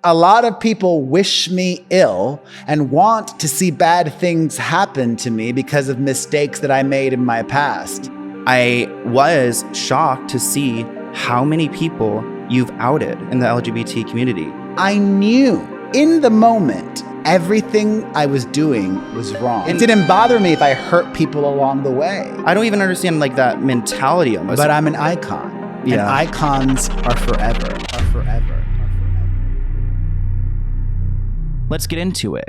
a lot of people wish me ill and want to see bad things happen to me because of mistakes that I made in my past. I was shocked to see how many people you've outed in the LGBT community. I knew in the moment everything I was doing was wrong. It didn't bother me if I hurt people along the way. I don't even understand like that mentality almost. But I'm an icon. Yeah. And icons are forever. Let's get into it.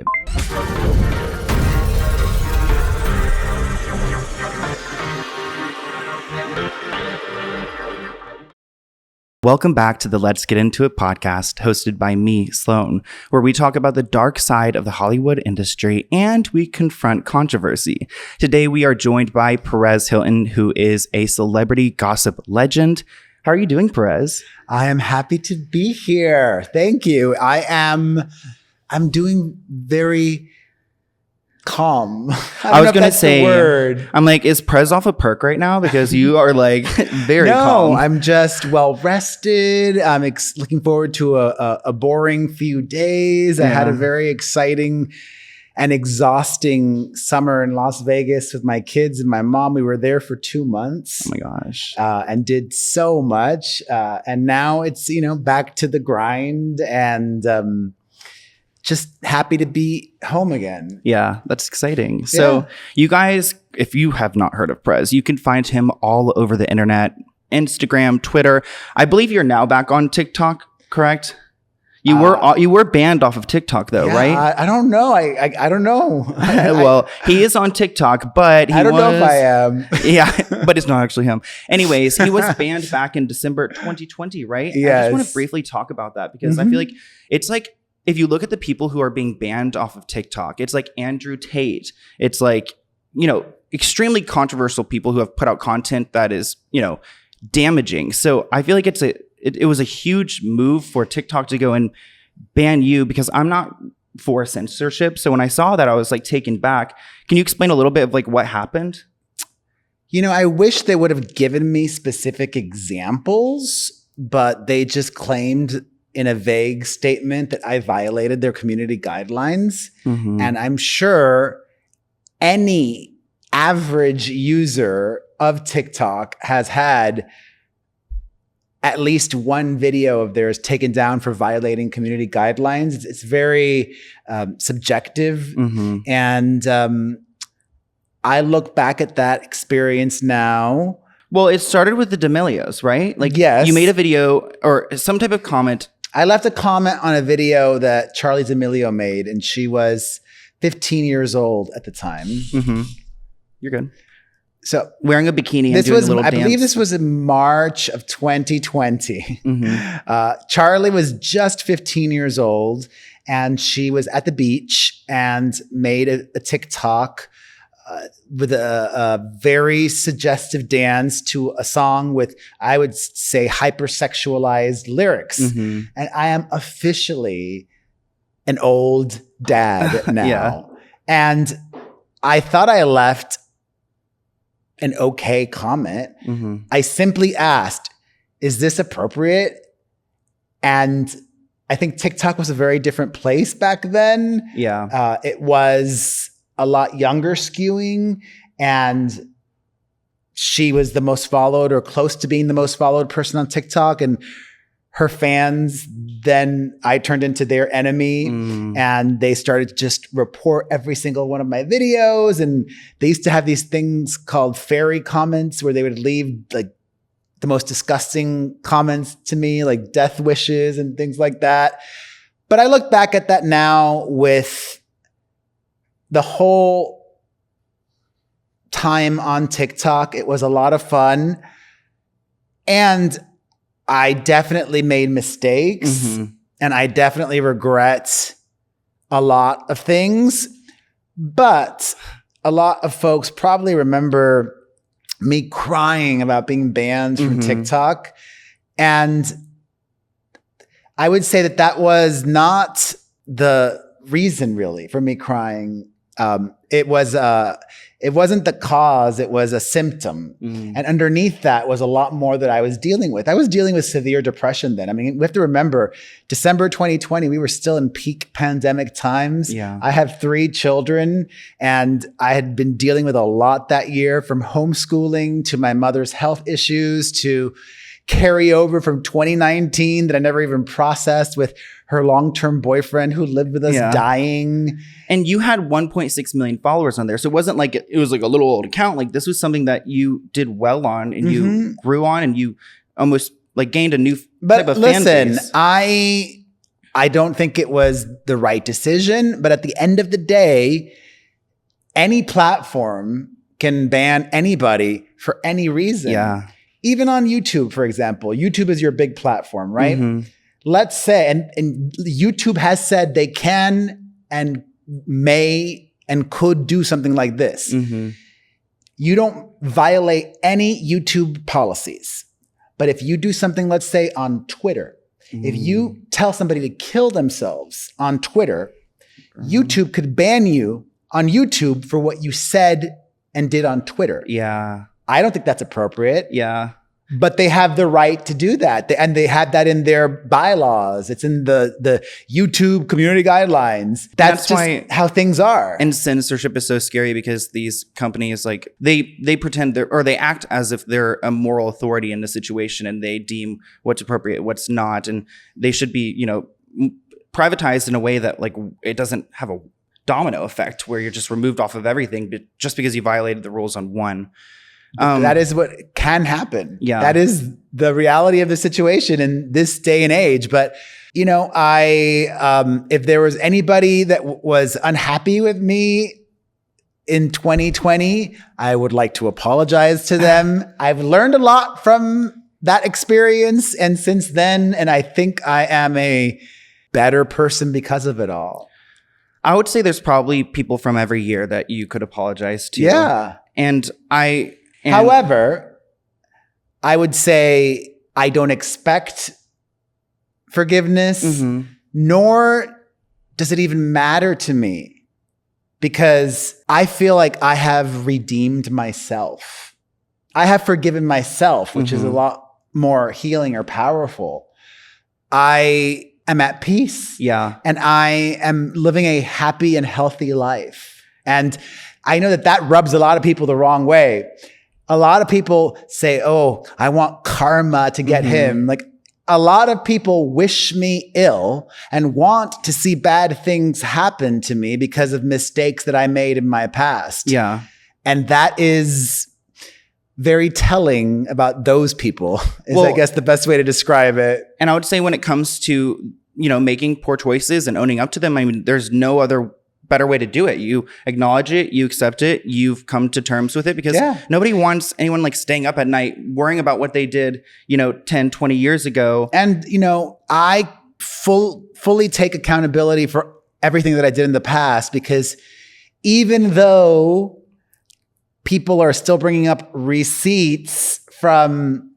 Welcome back to the Let's Get Into It podcast, hosted by me, Sloan, where we talk about the dark side of the Hollywood industry and we confront controversy. Today, we are joined by Perez Hilton, who is a celebrity gossip legend. How are you doing, Perez? I am happy to be here. Thank you. I'm doing very calm. I was going to say, I'm like, is Perez off a perk right now? Because you are like very calm. No, I'm just well rested. I'm looking forward to a boring few days. I had a very exciting and exhausting summer in Las Vegas with my kids and my mom. We were there for 2 months. Oh my gosh. And did so much. And now it's, back to the grind and, just happy to be home again. Yeah, that's exciting. So you guys, if you have not heard of Perez, you can find him all over the internet, Instagram, Twitter. I believe you're now back on TikTok, correct? You were banned off of TikTok though, right? I don't know. I don't know. Well, he is on TikTok, but I don't know if I am. Yeah, but it's not actually him. Anyways, he was banned back in December 2020, right? Yes. I just want to briefly talk about that because I feel like it's like, if you look at the people who are being banned off of TikTok, it's like Andrew Tate. It's like, extremely controversial people who have put out content that is, damaging. So I feel like it was a huge move for TikTok to go and ban you because I'm not for censorship. So when I saw that, I was like taken back. Can you explain a little bit of like what happened? I wish they would have given me specific examples, but they just claimed in a vague statement that I violated their community guidelines. And I'm sure any average user of TikTok has had at least one video of theirs taken down for violating community guidelines. It's very subjective. And I look back at that experience now. Well, it started with the D'Amelios, right? Like, yes. You made a video or some type of comment. I left a comment on a video that Charlie D'Amelio made, and she was 15 years old at the time. You're good. So wearing a bikini and doing a little dance. I believe this was in March of 2020. Charlie was just 15 years old, and she was at the beach and made a TikTok with a very suggestive dance to a song with, I would say, hypersexualized lyrics. And I am officially an old dad now. And I thought I left an okay comment. I simply asked, is this appropriate? And I think TikTok was a very different place back then. It was a lot younger skewing, and she was the most followed or close to being the most followed person on TikTok, and her fans, then I turned into their enemy and they started to just report every single one of my videos. And they used to have these things called fairy comments where they would leave like the most disgusting comments to me, like death wishes and things like that. But I look back at that now with the whole time on TikTok. It was a lot of fun. And I definitely made mistakes. And I definitely regret a lot of things. But a lot of folks probably remember me crying about being banned from TikTok. And I would say that was not the reason really for me crying. It wasn't the cause, it was a symptom. Mm. And underneath that was a lot more that I was dealing with. I was dealing with severe depression then. I mean, we have to remember, December 2020, we were still in peak pandemic times. Yeah. I have 3 children, and I had been dealing with a lot that year, from homeschooling to my mother's health issues to carryover from 2019 that I never even processed with her long-term boyfriend who lived with us dying. And you had 1.6 million followers on there. So it wasn't like it was like a little old account. Like, this was something that you did well on, and you grew on, and you almost like gained a new type of fan base. I don't think it was the right decision, but at the end of the day, any platform can ban anybody for any reason. Yeah. Even on YouTube, for example. YouTube is your big platform, right? Mm-hmm. Let's say, and YouTube has said they can and may and could do something like this. Mm-hmm. You don't violate any YouTube policies. But if you do something, let's say on Twitter, if you tell somebody to kill themselves on Twitter, YouTube could ban you on YouTube for what you said and did on Twitter. Yeah. I don't think that's appropriate. Yeah. But they have the right to do that. And they have that in their bylaws. It's in the YouTube community guidelines. That's just why, how things are. And censorship is so scary, because these companies, like, they pretend they act as if they're a moral authority in the situation, and they deem what's appropriate, what's not. And they should be, privatized in a way that, like, it doesn't have a domino effect where you're just removed off of everything just because you violated the rules on one. That is what can happen. Yeah. That is the reality of the situation in this day and age. But, if there was anybody that was unhappy with me in 2020, I would like to apologize to them. I've learned a lot from that experience, and since then, and I think I am a better person because of it all. I would say there's probably people from every year that you could apologize to. Yeah. However, I would say I don't expect forgiveness, nor does it even matter to me, because I feel like I have redeemed myself. I have forgiven myself, which is a lot more healing or powerful. I am at peace. Yeah. And I am living a happy and healthy life. And I know that rubs a lot of people the wrong way. A lot of people say, oh, I want karma to get him. Like, a lot of people wish me ill and want to see bad things happen to me because of mistakes that I made in my past. Yeah. And that is very telling about those people, I guess the best way to describe it. And I would say when it comes to, making poor choices and owning up to them, I mean, there's no other better way to do it. You acknowledge it, you accept it, you've come to terms with it, because nobody wants anyone like staying up at night worrying about what they did, 10, 20 years ago. And, I fully take accountability for everything that I did in the past, because even though people are still bringing up receipts from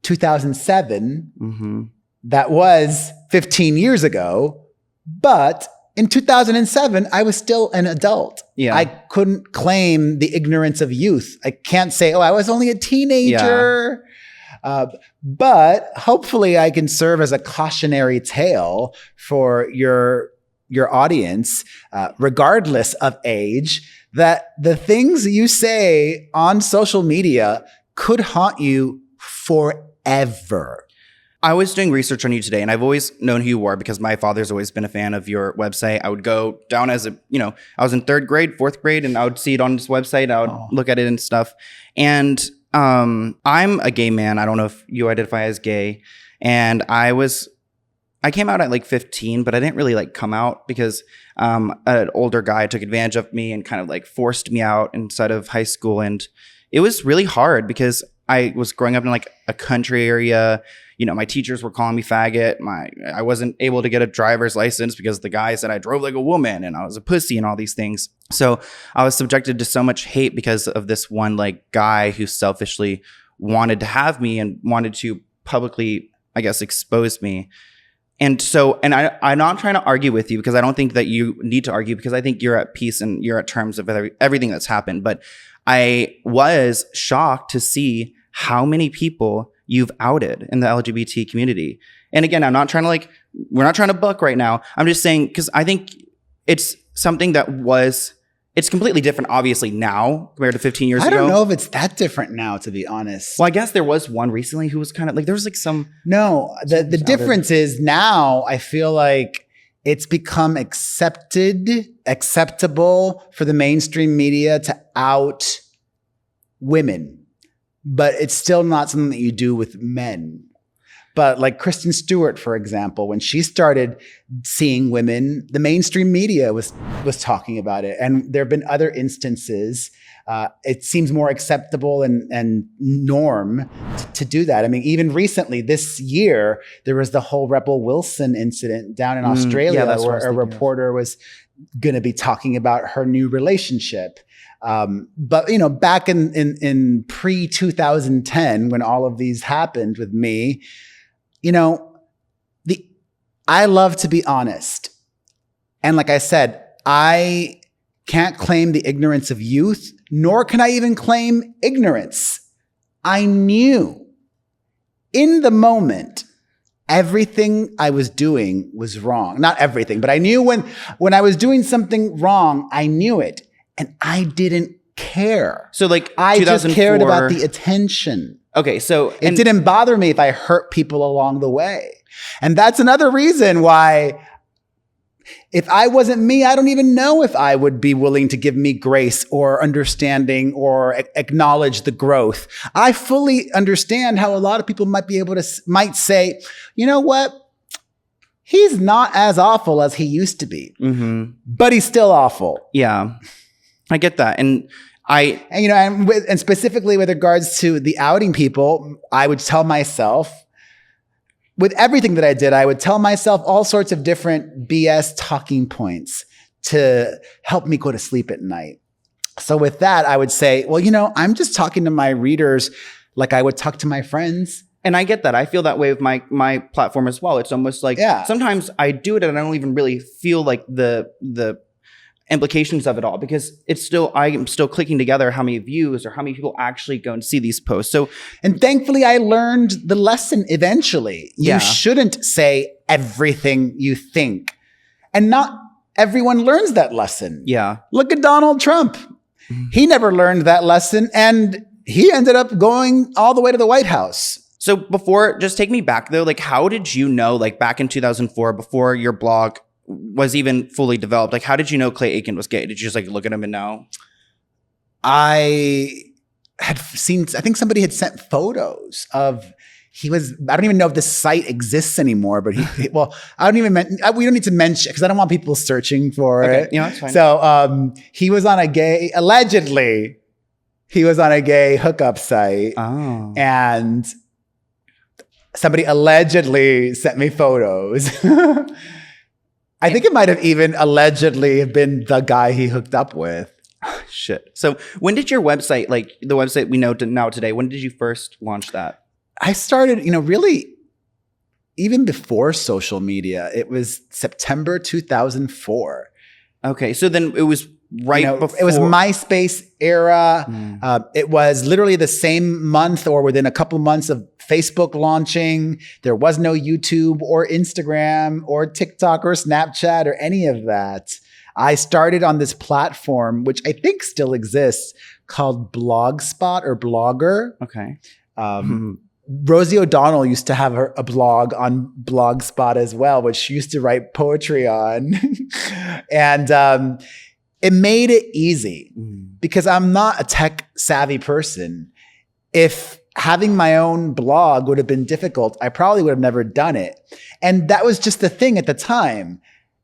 2007, that was 15 years ago, but in 2007, I was still an adult. Yeah. I couldn't claim the ignorance of youth. I can't say, I was only a teenager. Yeah. But hopefully I can serve as a cautionary tale for your audience, regardless of age, that the things you say on social media could haunt you forever. I was doing research on you today, and I've always known who you are because my father's always been a fan of your website. I would go down as I was in 3rd grade, 4th grade, and I would see it on this website. I would look at it and stuff. And I'm a gay man. I don't know if you identify as gay. And I came out at like 15, but I didn't really like come out because an older guy took advantage of me and kind of like forced me out inside of high school. And it was really hard because I was growing up in like a country area. My teachers were calling me faggot. I wasn't able to get a driver's license because the guy said I drove like a woman and I was a pussy and all these things. So I was subjected to so much hate because of this one like guy who selfishly wanted to have me and wanted to publicly, I guess, expose me. And so, and I'm not trying to argue with you because I don't think that you need to argue because I think you're at peace and you're at terms of everything that's happened. But I was shocked to see how many people you've outed in the LGBT community. And again, I'm not trying to we're not trying to book right now. I'm just saying, because I think it's something that it's completely different, obviously, now compared to 15 years ago. I don't know if it's that different now, to be honest. Well, I guess there was one recently who was kind of there was some. No, the difference is now I feel like it's become acceptable for the mainstream media to out women, but it's still not something that you do with men. But like Kristen Stewart, for example, when she started seeing women, the mainstream media was talking about it. And there have been other instances. It seems more acceptable and norm to do that. I mean, even recently this year, there was the whole Rebel Wilson incident down in Australia where a reporter was going to be talking about her new relationship. But back in pre-2010, when all of these happened with me, I love to be honest. And like I said, I can't claim the ignorance of youth, nor can I even claim ignorance. I knew in the moment everything I was doing was wrong. Not everything, but I knew when I was doing something wrong, I knew it. And I didn't care. So I just cared about the attention. Okay, so it didn't bother me if I hurt people along the way. And that's another reason why if I wasn't me, I don't even know if I would be willing to give me grace or understanding or acknowledge the growth. I fully understand how a lot of people might say, you know what? He's not as awful as he used to be, but he's still awful. Yeah, I get that. And specifically with regards to the outing people, I would tell myself, with everything that I did, I would tell myself all sorts of different BS talking points to help me go to sleep at night. So with that, I would say, well, I'm just talking to my readers like I would talk to my friends. And I get that. I feel that way with my platform as well. It's almost like sometimes I do it and I don't even really feel like the implications of it all, because I am still clicking together how many views or how many people actually go and see these posts. So, and thankfully I learned the lesson eventually. You shouldn't say everything you think, and not everyone learns that lesson. Yeah. Look at Donald Trump. He never learned that lesson and he ended up going all the way to the White House. So just take me back though. How did you know, back in 2004, before your blog was even fully developed, how did you know Clay Aiken was gay? Did you just look at him and know? I had seen, I think somebody had sent photos of, I don't even know if this site exists anymore, but we don't need to mention, because I don't want people searching for it. Yeah, that's fine. So he was on allegedly, he was on a gay hookup site. Oh. And somebody allegedly sent me photos. I think it might have even allegedly been the guy he hooked up with. Shit. So when did your website, the website we know now today, when did you first launch that? I started, really even before social media. It was September 2004. Okay. So then it was before. It was MySpace era. It was literally the same month or within a couple months of Facebook launching. There was no YouTube or Instagram or TikTok or Snapchat or any of that. I started on this platform, which I think still exists, called Blogspot or Blogger. Okay. Rosie O'Donnell used to have a blog on Blogspot as well, which she used to write poetry on. And it made it easy because I'm not a tech savvy person. If having my own blog would have been difficult, I probably would have never done it. And that was just the thing at the time.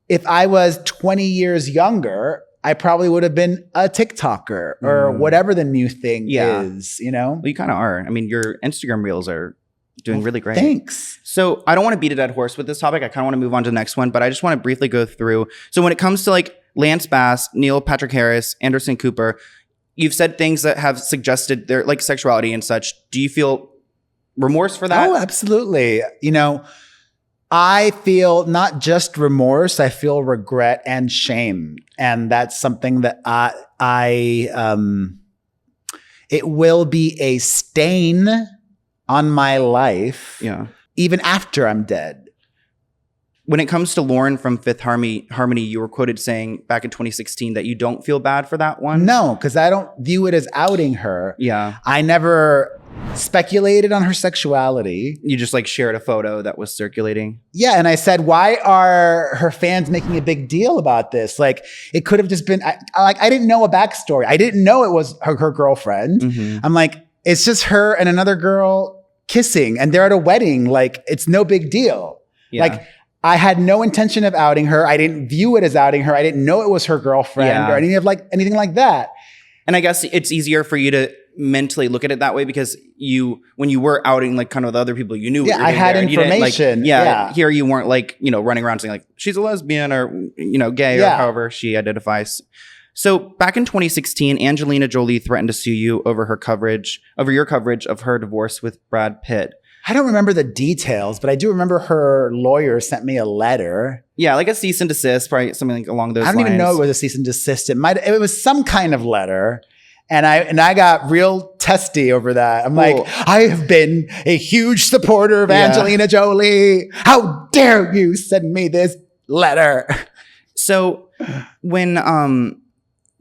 If I was 20 years younger, I probably would have been a TikToker or whatever the new thing is, Well, you kind of are. I mean, your Instagram reels are doing really great. Thanks. So I don't want to beat a dead horse with this topic. I kind of want to move on to the next one, but I just want to briefly go through. So when it comes to Lance Bass, Neil Patrick Harris, Anderson Cooper, you've said things that have suggested their sexuality and such. Do you feel remorse for that? Oh, absolutely. I feel not just remorse, I feel regret and shame. And that's something that it will be a stain on my life. Yeah. Even after I'm dead. When it comes to Lauren from Fifth Harmony, you were quoted saying back in 2016 that you don't feel bad for that one. No, because I don't view it as outing her. Yeah. I never speculated on her sexuality. You just like shared a photo that was circulating. Yeah, and I said, why are her fans making a big deal about this? Like, it could have just been, I didn't know a backstory. I didn't know it was her girlfriend. Mm-hmm. I'm like, it's just her and another girl kissing, and they're at a wedding. Like, it's no big deal. Yeah. Like, I had no intention of outing her. I didn't view it as outing her. I didn't know it was her girlfriend or anything like that. And I guess it's easier for you to mentally look at it that way because when you were outing like kind of the other people, you knew. Yeah, I had information. Here you weren't like, running around saying like she's a lesbian or, gay or however she identifies. So back in 2016, Angelina Jolie threatened to sue you over your coverage of her divorce with Brad Pitt. I don't remember the details, but I do remember her lawyer sent me a letter. Yeah, like a cease and desist, probably something like along those lines. I don't even know it was a cease and desist. It was some kind of letter. And I got real testy over that. I'm like, I have been a huge supporter of Angelina Jolie. How dare you send me this letter? So when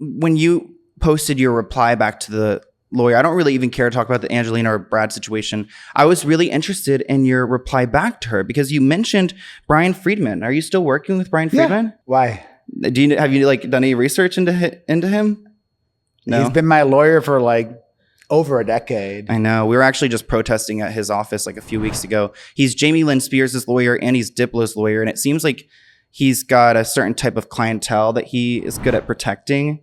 you posted your reply back to the lawyer, I don't really even care to talk about the Angelina or Brad situation. I was really interested in your reply back to her because you mentioned Brian Friedman. Are you still working with Brian Friedman? Yeah. Why? Have you like done any research into him? No. He's been my lawyer for like over a decade. I know. We were actually just protesting at his office like a few weeks ago. He's Jamie Lynn Spears' lawyer and he's Diplo's lawyer, and it seems like he's got a certain type of clientele that he is good at protecting.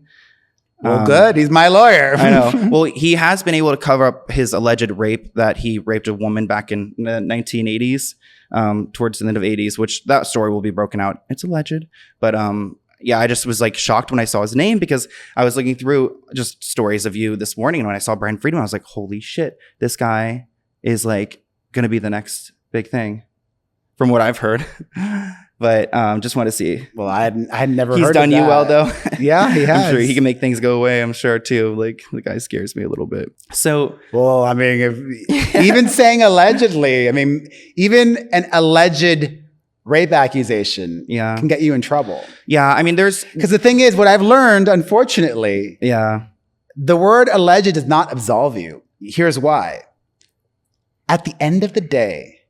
Well, good. He's my lawyer. I know. Well, he has been able to cover up his alleged rape that he raped a woman back in the 1980s, towards the end of 80s, which that story will be broken out. It's alleged. But I just was like shocked when I saw his name because I was looking through just stories of you this morning. And when I saw Brian Friedman, I was like, holy shit, this guy is like going to be the next big thing from what I've heard. But just want to see. Well, I had never heard He's done of you that. well, though. Yeah, he has. I'm sure he can make things go away, I'm sure, too. Like, the guy scares me a little bit. So, well, I mean, even saying allegedly, I mean, even an alleged rape accusation can get you in trouble. Yeah, I mean, because the thing is, what I've learned, unfortunately, the word alleged does not absolve you. Here's why. At the end of the day,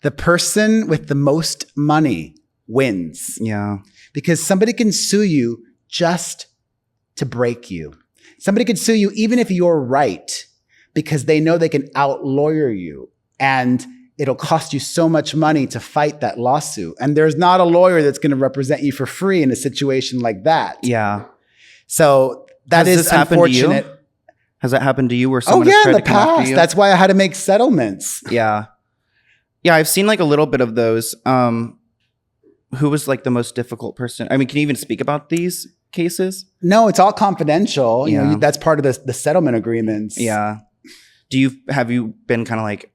the person with the most money wins. Yeah. Because somebody can sue you just to break you. Somebody could sue you even if you're right, because they know they can out-lawyer you. And it'll cost you so much money to fight that lawsuit. And there's not a lawyer that's going to represent you for free in a situation like that. Yeah. So that is unfortunate. Has that happened to you where someone has tried to come after you? That's why I had to make settlements. Yeah. Yeah, I've seen like a little bit of those. Who was like the most difficult person? I mean, can you even speak about these cases? No, it's all confidential. You know, that's part of the settlement agreements. Yeah. Have you been kind of like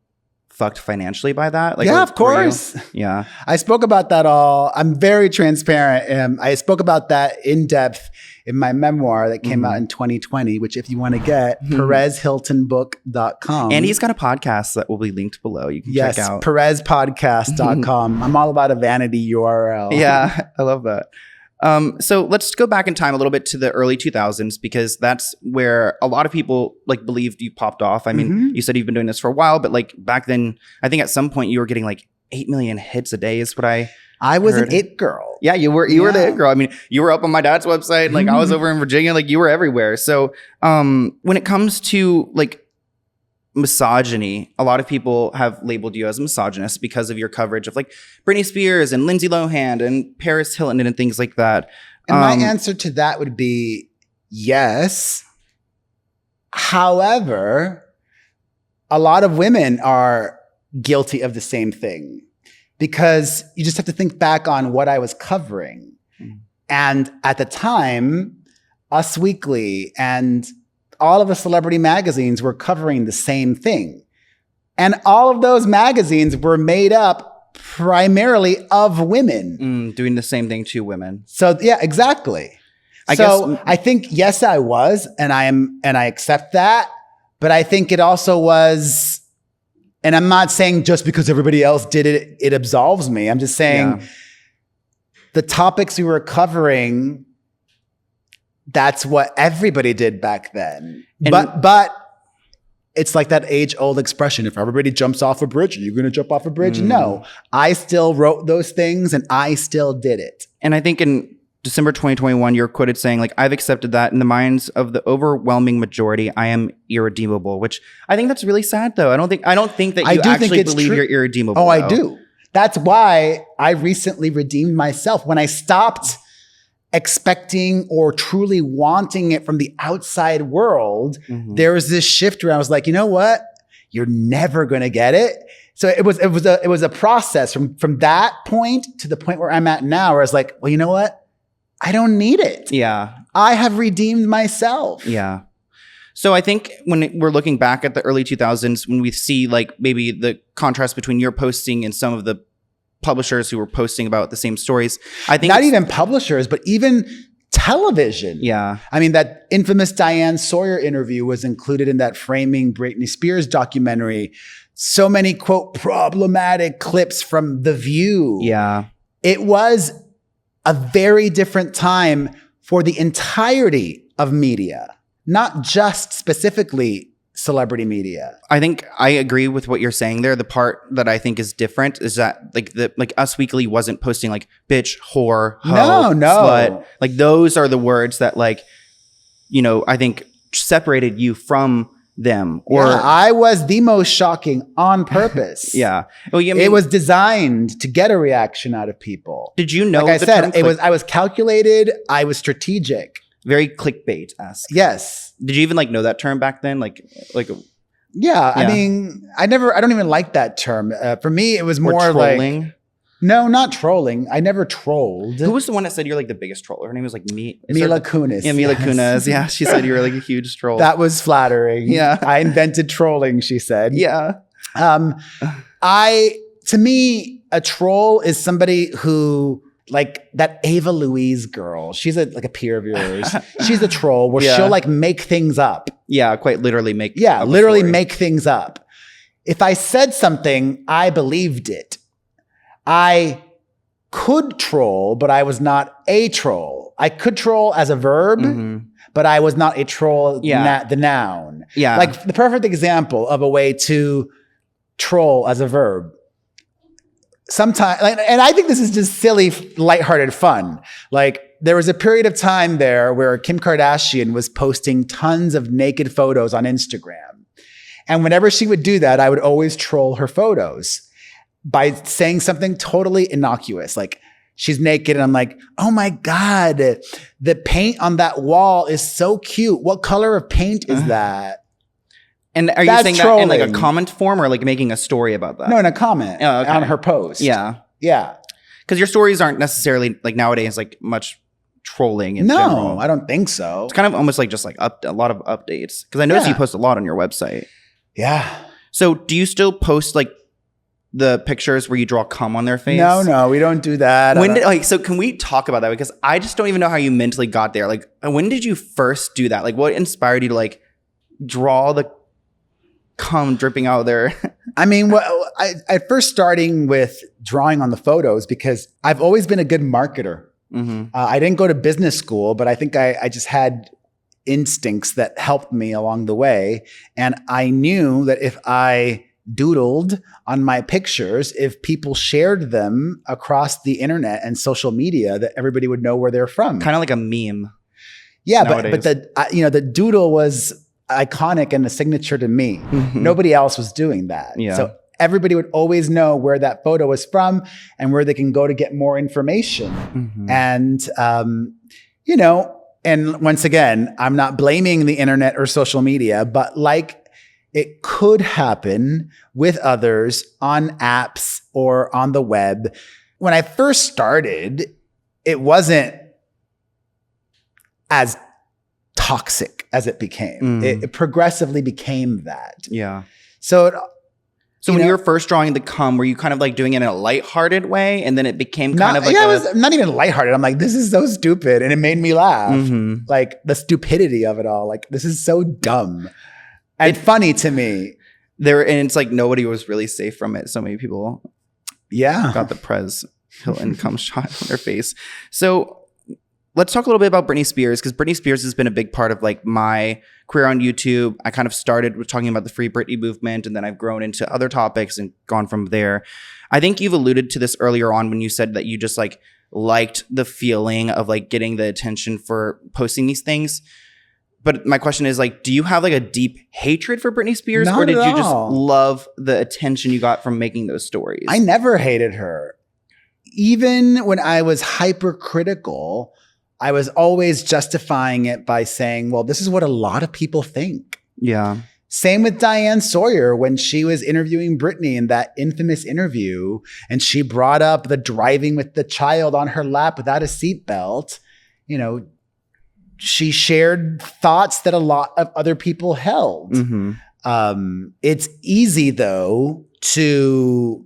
fucked financially by that? Like, yeah, of course. Yeah. I spoke about that all. I'm very transparent. I spoke about that in depth in my memoir that came out in 2020, which if you want to get, perezhiltonbook.com. And he's got a podcast that will be linked below. You can check out. perezpodcast.com. I'm all about a vanity URL. Yeah, I love that. So let's go back in time a little bit to the early 2000s, because that's where a lot of people like believed you popped off. I mean, you said you've been doing this for a while, but like back then, I think at some point you were getting like 8 million hits a day is what I was heard. an it girl. Yeah, you were the it girl. I mean, you were up on my dad's website. Like I was over in Virginia, like you were everywhere. So when it comes to like misogyny, a lot of people have labeled you as a misogynist because of your coverage of like Britney Spears and Lindsay Lohan and Perez Hilton and things like that. And my answer to that would be yes. However, a lot of women are guilty of the same thing, because you just have to think back on what I was covering. And at the time, Us Weekly and all of the celebrity magazines were covering the same thing. And all of those magazines were made up primarily of women. Doing the same thing to women. So yeah, exactly. I think, yes, I was, and I accept that. But I think it also was, and I'm not saying just because everybody else did it, it absolves me. I'm just saying the topics we were covering, that's what everybody did back then. But it's like that age-old expression, if everybody jumps off a bridge, are you going to jump off a bridge? No. I still wrote those things and I still did it. And I think in December 2021, you're quoted saying, like, I've accepted that in the minds of the overwhelming majority, I am irredeemable, which I think that's really sad, though. I don't think that you actually believe you're irredeemable. Oh, I do. That's why I recently redeemed myself. When I stopped expecting or truly wanting it from the outside world, there was this shift where I was like, you know what? You're never going to get it. So it was a process from that point to the point where I'm at now, where I was like, well, you know what? I don't need it. Yeah. I have redeemed myself. Yeah. So I think when we're looking back at the early 2000s, when we see like maybe the contrast between your posting and some of the publishers who were posting about the same stories, I think not even publishers, but even television. Yeah. I mean, that infamous Diane Sawyer interview was included in that Framing Britney Spears documentary. So many, quote, problematic clips from The View. Yeah. It was a very different time for the entirety of media, not just specifically celebrity media. I think I agree with what you're saying there. The part that I think is different is that like Us Weekly wasn't posting like bitch, whore, hoe, slut. Like those are the words that like, you know, I think separated you from them. Or I was the most shocking on purpose. Yeah. Well, I mean, it was designed to get a reaction out of people. Did you know? Like I said, I was calculated. I was strategic. Very clickbait-esque. Yes. Did you even like know that term back then? Yeah. I mean, I don't even like that term. For me, it was more trolling. Like, no, not trolling. I never trolled. Who was the one that said you're like the biggest troller? Her name was like Mila Kunis. Yeah, Mila Kunis. Yeah, she said you were like a huge troll. That was flattering. Yeah. I invented trolling, she said. Yeah. To me, a troll is somebody who, like that Ava Louise girl, she's like a peer of yours. She's a troll where she'll like make things up. Yeah, quite literally make. Yeah, literally make things up. If I said something, I believed it. I could troll, but I was not a troll. I could troll as a verb, but I was not a troll, the noun. Yeah. Like the perfect example of a way to troll as a verb. Sometimes, and I think this is just silly, lighthearted fun. Like there was a period of time there where Kim Kardashian was posting tons of naked photos on Instagram. And whenever she would do that, I would always troll her photos by saying something totally innocuous. Like she's naked and I'm like, oh my God, the paint on that wall is so cute. What color of paint is that? And are you saying trolling. That in like a comment form or like making a story about that? No, in a comment on her post. Yeah. Yeah. Because your stories aren't necessarily like nowadays like much trolling in general. No, I don't think so. It's kind of almost like just like a lot of updates. Because I noticed you post a lot on your website. Yeah. So do you still post like the pictures where you draw cum on their face? No, we don't do that. So can we talk about that? Because I just don't even know how you mentally got there. Like when did you first do that? Like what inspired you to like draw the cum dripping out of there? I mean, I first starting with drawing on the photos because I've always been a good marketer. I didn't go to business school, but I think I just had instincts that helped me along the way. And I knew that if I doodled on my pictures, if people shared them across the internet and social media, that everybody would know where they're from. Kind of like a meme. Yeah, but the doodle was iconic and a signature to me. Nobody else was doing that. Yeah. So everybody would always know where that photo was from and where they can go to get more information. And, and once again, I'm not blaming the internet or social media, but like it could happen with others on apps or on the web. When I first started, it wasn't as toxic as it became. It progressively became that. Yeah. So So when you were first drawing the cum, were you kind of like doing it in a lighthearted way, and then it became kind of like it was not even lighthearted. I'm like, this is so stupid, and it made me laugh. Like the stupidity of it all. Like this is so dumb and funny to me. And it's like nobody was really safe from it. So many people, got the Perez Hilton cum shot on their face. So let's talk a little bit about Britney Spears, because Britney Spears has been a big part of like my career on YouTube. I kind of started with talking about the Free Britney movement, and then I've grown into other topics and gone from there. I think you've alluded to this earlier on when you said that you just like liked the feeling of like getting the attention for posting these things. But my question is like, do you have like a deep hatred for Britney Spears, or did you just love the attention you got from making those stories? I never hated her. Even when I was hypercritical, I was always justifying it by saying, well, this is what a lot of people think. Yeah. Same with Diane Sawyer when she was interviewing Britney in that infamous interview, and she brought up the driving with the child on her lap without a seatbelt. You know, she shared thoughts that a lot of other people held. It's easy, though, to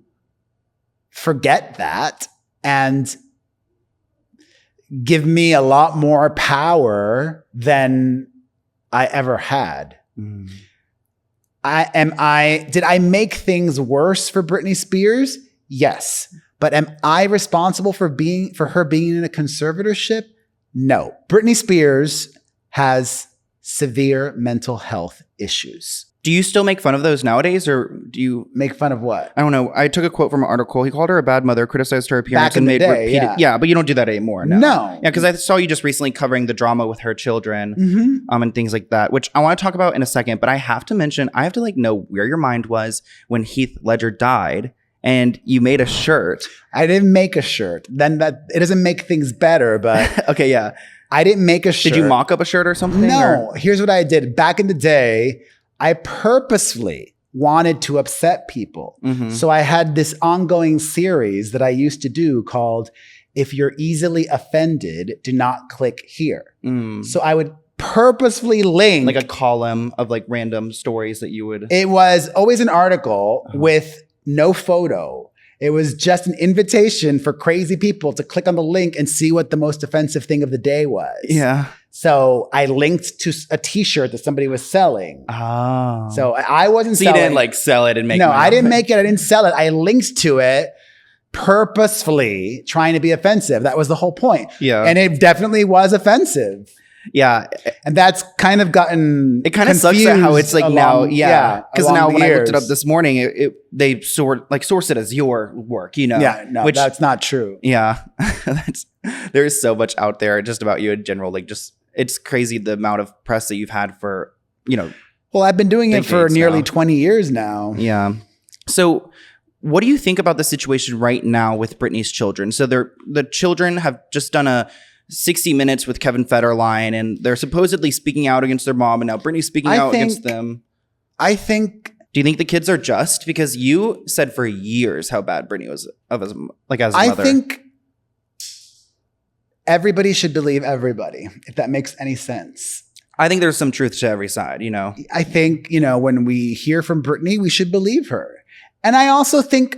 forget that and give me a lot more power than I ever had. Did I make things worse for Britney Spears? Yes. But am I responsible for her being in a conservatorship? No. Britney Spears has severe mental health issues. Do you still make fun of those nowadays, or do you make fun of what? I don't know. I took a quote from an article. He called her a bad mother, criticized her appearance, and made repeated. Yeah, but you don't do that anymore. No. Yeah, because I saw you just recently covering the drama with her children, and things like that, which I want to talk about in a second. But I have to mention, I have to like know where your mind was when Heath Ledger died, and you made a shirt. I didn't make a shirt. Then that it doesn't make things better, but okay, yeah. I didn't make a shirt. Did you mock up a shirt or something? No. Here's what I did. Back in the day, I purposefully wanted to upset people. So I had this ongoing series that I used to do called If You're Easily Offended, Do Not Click Here. So I would purposefully link. Like a column of like random stories that you would. It was always an article with no photo. It was just an invitation for crazy people to click on the link and see what the most offensive thing of the day was. Yeah. So I linked to a t-shirt that somebody was selling. Oh. So I wasn't selling. You didn't like sell it and make No, I didn't make it. I didn't sell it. I linked to it purposefully trying to be offensive. That was the whole point. Yeah. And it definitely was offensive. Yeah. And that's kind of gotten it kind of sucks at how it's like now. Yeah. Because now when I looked it up this morning, they sourced it as your work, you know? Yeah. No, that's not true. Yeah. There's so much out there just about you in general. Like just, it's crazy the amount of press that you've had for, you know. Well, I've been doing it for nearly 20 years now. Yeah. So what do you think about the situation right now with Britney's children? So the children have just done a 60 Minutes with Kevin Federline, and they're supposedly speaking out against their mom, and now Britney's speaking out against them. I think. Do you think the kids are just? Because you said for years how bad Britney was as a mother. I think everybody should believe everybody, if that makes any sense. I think there's some truth to every side, you know. I think, you know, when we hear from Britney, we should believe her. And I also think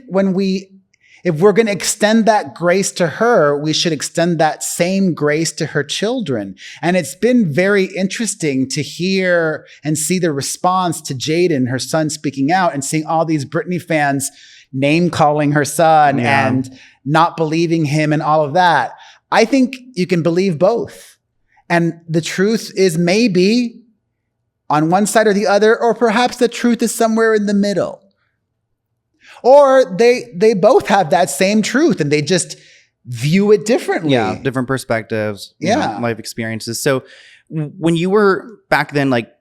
if we're going to extend that grace to her, we should extend that same grace to her children. And it's been very interesting to hear and see the response to Jaden, her son, speaking out, and seeing all these Britney fans name calling her son and not believing him and all of that. I think you can believe both. And the truth is maybe on one side or the other, or perhaps the truth is somewhere in the middle. Or they both have that same truth and they just view it differently. Yeah, different perspectives, life experiences. So when you were back then, like,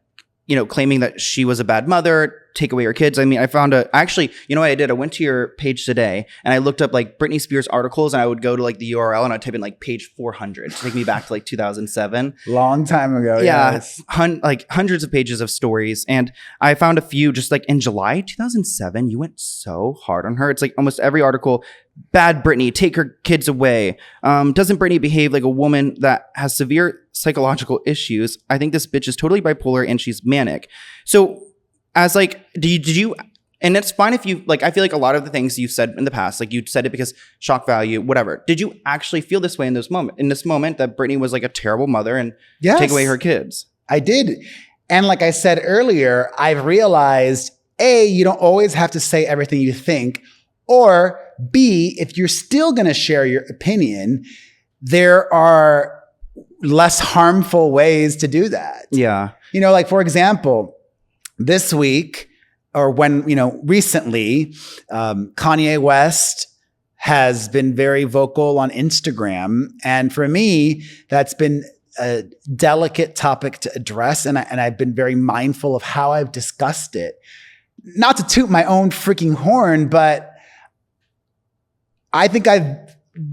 you know, claiming that she was a bad mother, take away her kids. I mean, I found actually, you know what I did? I went to your page today and I looked up like Britney Spears articles, and I would go to like the URL and I'd type in like page 400 to take me back to like 2007. Long time ago. Yeah. Yes. Like hundreds of pages of stories. And I found a few just like in July 2007, you went so hard on her. It's like almost every article, bad Britney, take her kids away. Doesn't Britney behave like a woman that has severe psychological issues? I think this bitch is totally bipolar and she's manic. So as like, did you And it's fine if you like, I feel like a lot of the things you've said in the past, like you said it because shock value, whatever. Did you actually feel this way in this moment that Britney was like a terrible mother and take away her kids? I did. And like I said earlier, I've realized, A, you don't always have to say everything you think, or B, if you're still going to share your opinion, there are less harmful ways to do that. Yeah. You know, like for example, this week, or when, recently, Kanye West has been very vocal on Instagram. And for me, that's been a delicate topic to address. And I've been very mindful of how I've discussed it. Not to toot my own freaking horn, but I think I've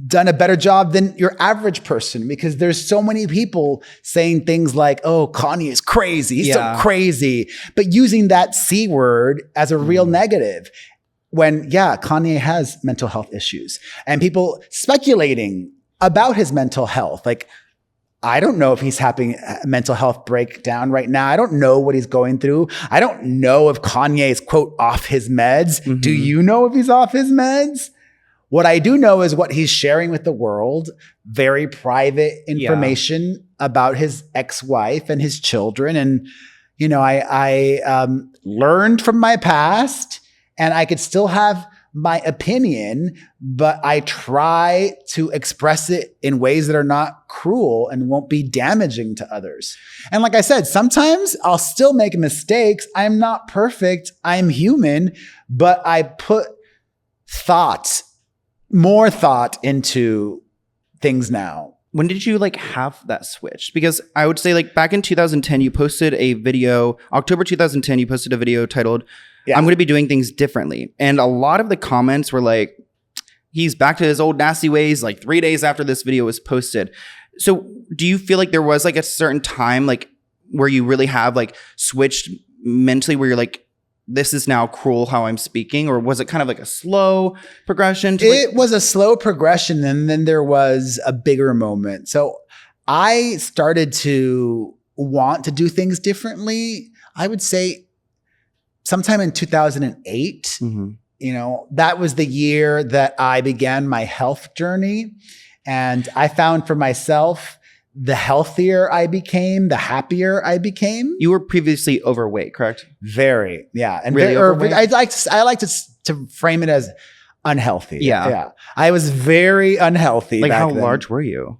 done a better job than your average person, because there's so many people saying things like, oh, Kanye is crazy. He's so crazy. But using that C word as a real negative when, Kanye has mental health issues, and people speculating about his mental health. Like, I don't know if he's having a mental health breakdown right now. I don't know what he's going through. I don't know if Kanye is, quote, off his meds. Mm-hmm. Do you know if he's off his meds? What I do know is what he's sharing with the world, very private information about his ex-wife and his children. And, I learned from my past, and I could still have my opinion, but I try to express it in ways that are not cruel and won't be damaging to others. And like I said, sometimes I'll still make mistakes. I'm not perfect. I'm human, but I put more thought into things now. When did you have that switch? Because I would say back in 2010, you posted a video, October 2010, you posted a video titled, I'm going to be doing things differently. And a lot of the comments were like, he's back to his old nasty ways 3 days after this video was posted. So do you feel like there was a certain time where you really have switched mentally, where you're this is now cruel how I'm speaking? Or was it kind of a slow progression? It was a slow progression, and then there was a bigger moment. So I started to want to do things differently, I would say sometime in 2008. Mm-hmm. That was the year that I began my health journey. And I found for myself, the healthier I became, the happier I became. You were previously overweight, correct? Very, yeah. And really overweight? I like to frame it as unhealthy. Yeah. I was very unhealthy. How then. large were you?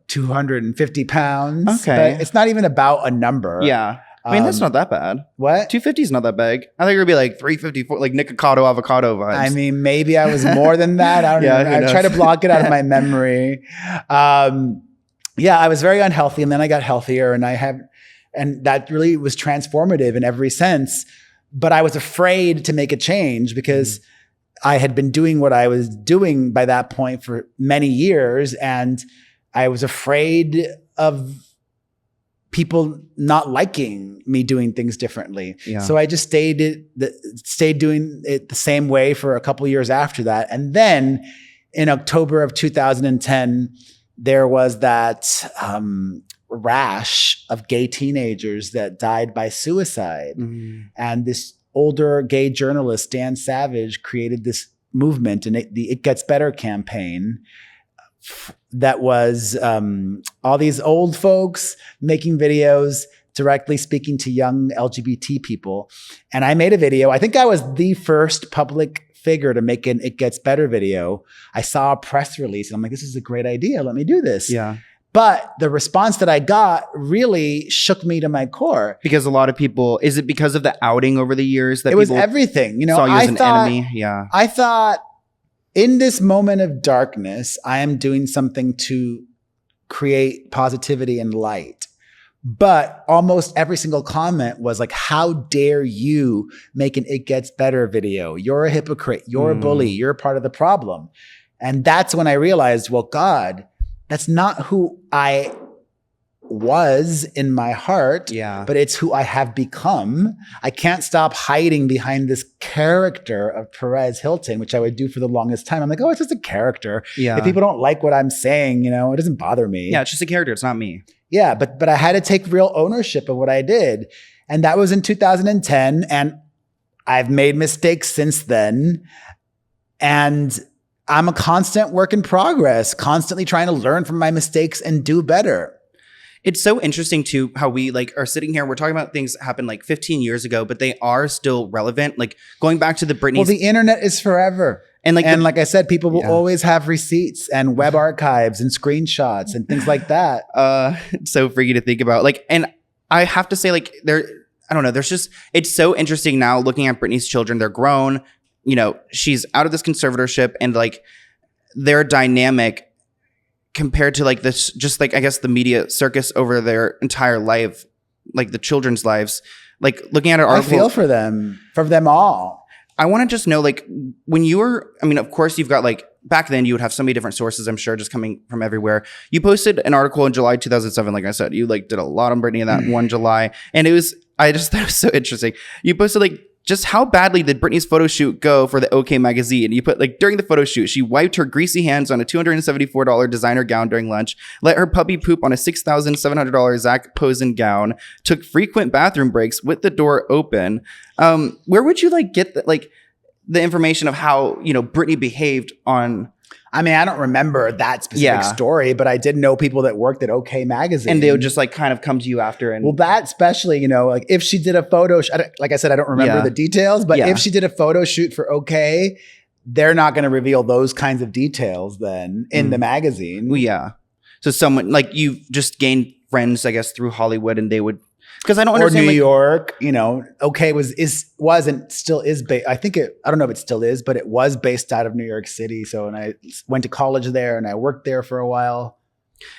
250 pounds. Okay. But it's not even about a number. Yeah. I mean, that's not that bad. What? 250 is not that big. I think it would be 354, Nicocado avocado vibes. I mean, maybe I was more than that. I don't know. I try to block it out of my memory. I was very unhealthy, and then I got healthier, and that really was transformative in every sense. But I was afraid to make a change because I had been doing what I was doing by that point for many years, and I was afraid of people not liking me doing things differently. Yeah. So I just stayed doing it the same way for a couple of years after that. And then in October of 2010, there was that rash of gay teenagers that died by suicide. Mm-hmm. And this older gay journalist, Dan Savage, created this movement, and the It Gets Better campaign, that was all these old folks making videos directly speaking to young LGBT people. And I made a video. I think I was the first public figure to make an It Gets Better video. I saw a press release, and I'm like, this is a great idea. Let me do this. Yeah. But the response that I got really shook me to my core. Because a lot of people, is it because of the outing over the years that it was everything? Saw you as an enemy? Yeah. I thought, in this moment of darkness, I am doing something to create positivity and light. But almost every single comment was like, how dare you make an It Gets Better video? You're a hypocrite. You're a bully. You're part of the problem. And that's when I realized, well, God, that's not who I was in my heart, but it's who I have become. I can't stop hiding behind this character of Perez Hilton, which I would do for the longest time. I'm like, oh, it's just a character. Yeah. If people don't like what I'm saying, it doesn't bother me. Yeah, it's just a character. It's not me. Yeah, but I had to take real ownership of what I did. And that was in 2010. And I've made mistakes since then. And I'm a constant work in progress, constantly trying to learn from my mistakes and do better. It's so interesting too how we like are sitting here. We're talking about things that happened like 15 years ago, but they are still relevant. Like going back to the Britney. Well, the internet is forever. And like I said, people will always have receipts and web archives and screenshots and things like that. It's so freaky to think about. Like, and I have to say, like, I don't know. There's just, it's so interesting now looking at Britney's children. They're grown. You know, she's out of this conservatorship, and like their dynamic compared to like this, just like, I guess the media circus over their entire life, like the children's lives, like looking at an article. I feel for them all. I want to just know, like, when you were, I mean, of course you've got like, back then you would have so many different sources, I'm sure, just coming from everywhere. You posted an article in July 2007. Like I said, you like did a lot on Britney in that one July. And I just thought it was so interesting. You posted like, just how badly did Britney's photo shoot go for the OK magazine? You put like, during the photo shoot, she wiped her greasy hands on a $274 designer gown during lunch, let her puppy poop on a $6,700 Zac Posen gown, took frequent bathroom breaks with the door open. Where would you like get the information of how, you know, Britney behaved on? I mean, I don't remember that specific story, but I did know people that worked at OK Magazine. And they would just like kind of come to you after. And well, that especially, you know, like if she did a photo, like I said, I don't remember the details, but if she did a photo shoot for OK, they're not going to reveal those kinds of details then in the magazine. Well, yeah. So someone like you just gained friends, I guess, through Hollywood, and they would, because I don't understand. Or New York, you know, OK was and still is based. I don't know if it still is, but it was based out of New York City. So, and I went to college there and I worked there for a while.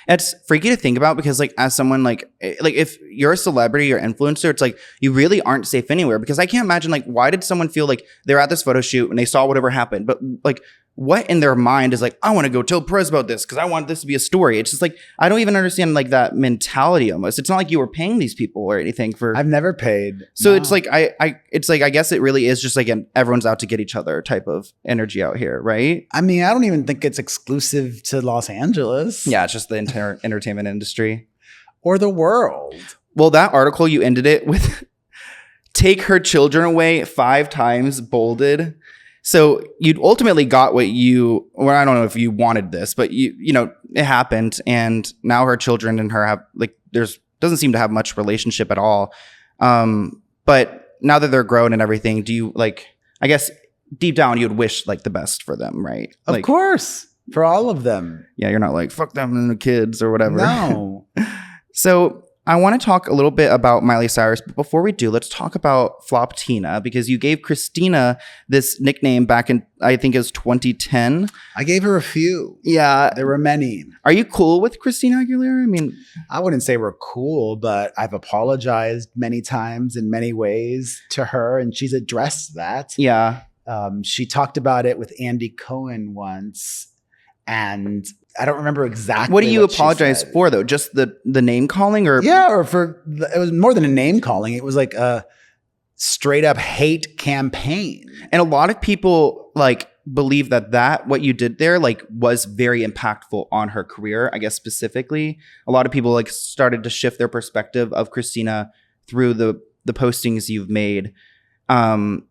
It's freaky to think about because like as someone like if you're a celebrity or influencer, it's like you really aren't safe anywhere, because I can't imagine like why did someone feel like they're at this photo shoot and they saw whatever happened, but like what in their mind is like, I want to go tell Perez about this because I want this to be a story. It's just like, I don't even understand like that mentality almost. It's not like you were paying these people or anything for. I've never paid. So no. It's like, I guess it really is just like everyone's out to get each other type of energy out here, right? I mean, I don't even think it's exclusive to Los Angeles. Yeah, it's just the entire entertainment industry. Or the world. Well, that article, you ended it with, take her children away 5 times, bolded. So you ultimately got what you, or I don't know if you wanted this, but you know, it happened, and now her children and her have like, doesn't seem to have much relationship at all. But now that they're grown and everything, do you like, I guess deep down you'd wish like the best for them, right? Of course, for all of them. Yeah, you're not like, fuck them and the kids or whatever. No. So I want to talk a little bit about Miley Cyrus, but before we do, let's talk about Flop Tina, because you gave Christina this nickname back in, I think it was 2010. I gave her a few. Yeah. There were many. Are you cool with Christina Aguilera? I mean, I wouldn't say we're cool, but I've apologized many times in many ways to her, and she's addressed that. Yeah. She talked about it with Andy Cohen once, and I don't remember exactly. What do you apologize for, though? Just the name calling, or it was more than a name calling. It was like a straight up hate campaign. And a lot of people like believe that what you did there like was very impactful on her career. I guess specifically, a lot of people like started to shift their perspective of Christina through the postings you've made. And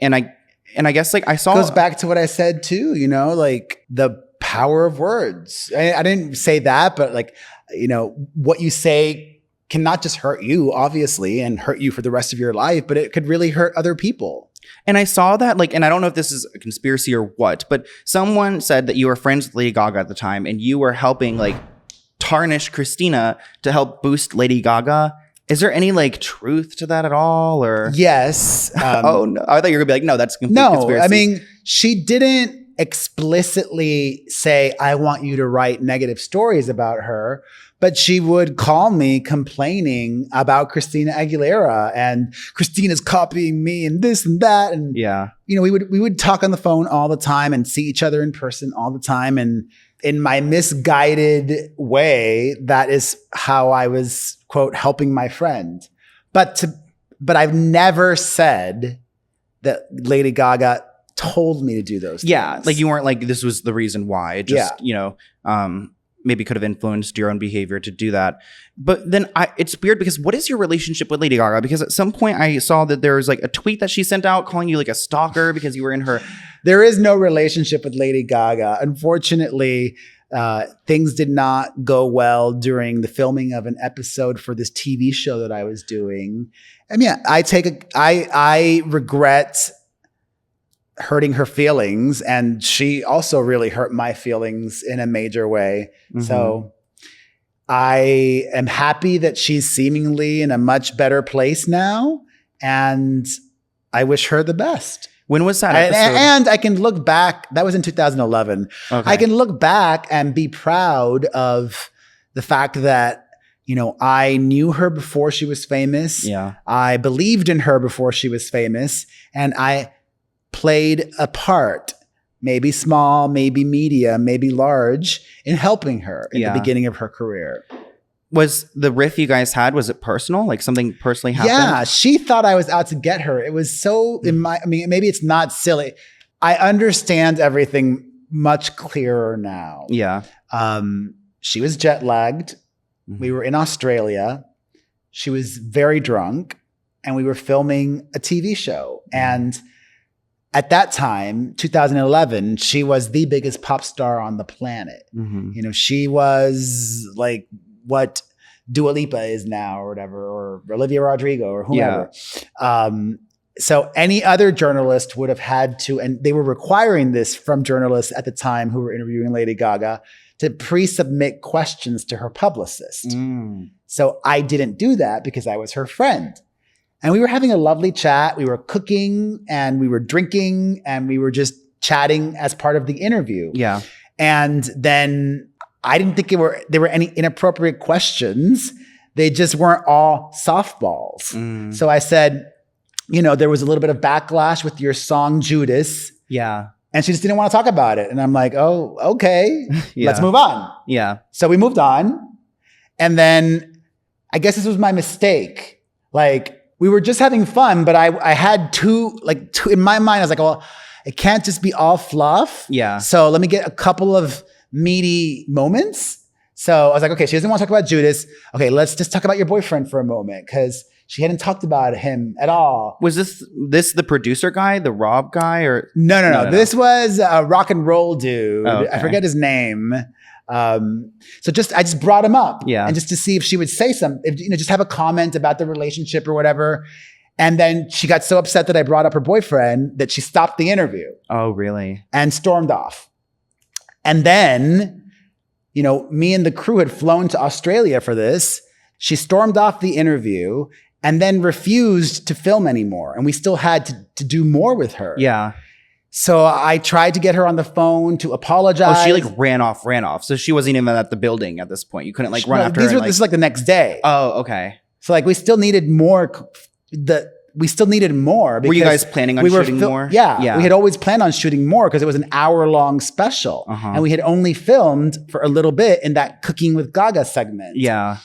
I guess like I saw, goes back to what I said too. You know, like the power of words. I didn't say that, but like, you know, what you say can not just hurt you, obviously, and hurt you for the rest of your life, but it could really hurt other people. And I saw that, like, and I don't know if this is a conspiracy or what, but someone said that you were friends with Lady Gaga at the time, and you were helping like tarnish Christina to help boost Lady Gaga. Is there any like truth to that at all, or? Yes. Oh no, I thought you were gonna be like, no, that's a complete conspiracy. I mean, she didn't explicitly say, I want you to write negative stories about her, but she would call me complaining about Christina Aguilera, and Christina's copying me and this and that. And, yeah, you know, we would talk on the phone all the time and see each other in person all the time. And in my misguided way, that is how I was, quote, helping my friend. But I've never said that Lady Gaga told me to do those things. Yeah, like you weren't like, this was the reason why. It just, you know, maybe could have influenced your own behavior to do that. But then it's weird because what is your relationship with Lady Gaga? Because at some point I saw that there was like a tweet that she sent out calling you like a stalker because you were in her. There is no relationship with Lady Gaga. Unfortunately, things did not go well during the filming of an episode for this TV show that I was doing. I mean, I regret hurting her feelings, and she also really hurt my feelings in a major way. Mm-hmm. So I am happy that she's seemingly in a much better place now, and I wish her the best. When was that episode? And I can look back. That was in 2011. Okay. I can look back and be proud of the fact that, you know, I knew her before she was famous. Yeah. I believed in her before she was famous, and I played a part, maybe small, maybe medium, maybe large, in helping her in the beginning of her career. Was the riff you guys had, was it personal? Like something personally happened? Yeah, she thought I was out to get her. It was so, maybe it's not silly. I understand everything much clearer now. Yeah. She was jet lagged. Mm-hmm. We were in Australia. She was very drunk, and we were filming a TV show. And at that time, 2011, she was the biggest pop star on the planet. Mm-hmm. You know, she was like what Dua Lipa is now, or whatever, or Olivia Rodrigo, or whomever. Yeah. So any other journalist would have had to, and they were requiring this from journalists at the time who were interviewing Lady Gaga, to pre-submit questions to her publicist. So I didn't do that because I was her friend. And we were having a lovely chat. We were cooking and we were drinking and we were just chatting as part of the interview. Yeah. And then I didn't think there were any inappropriate questions. They just weren't all softballs. So I said, you know, there was a little bit of backlash with your song Judas. Yeah. And she just didn't want to talk about it. And I'm like, oh, okay, let's move on. Yeah. So we moved on. And then I guess this was my mistake. Like, we were just having fun, but I had two, in my mind, I was like, well, it can't just be all fluff. Yeah. So let me get a couple of meaty moments. So I was like, okay, she doesn't want to talk about Judas. Okay, let's just talk about your boyfriend for a moment, because she hadn't talked about him at all. Was this the producer guy, the Rob guy, or? No. This was a rock and roll dude. Oh, okay. I forget his name. So I just brought him up, and just to see if she would say something, just have a comment about the relationship or whatever. And then she got so upset that I brought up her boyfriend that she stopped the interview. Oh, really? And stormed off. And then, me and the crew had flown to Australia for this. She stormed off the interview and then refused to film anymore. And we still had to do more with her. Yeah. So I tried to get her on the phone to apologize. Oh, she ran off. So she wasn't even at the building at this point. You couldn't run after her. This is the next day. Oh, okay. So we still needed more. We still needed more. Were you guys planning on shooting more? Yeah. We had always planned on shooting more because it was an hour-long special. Uh-huh. And we had only filmed for a little bit in that Cooking with Gaga segment. Yeah.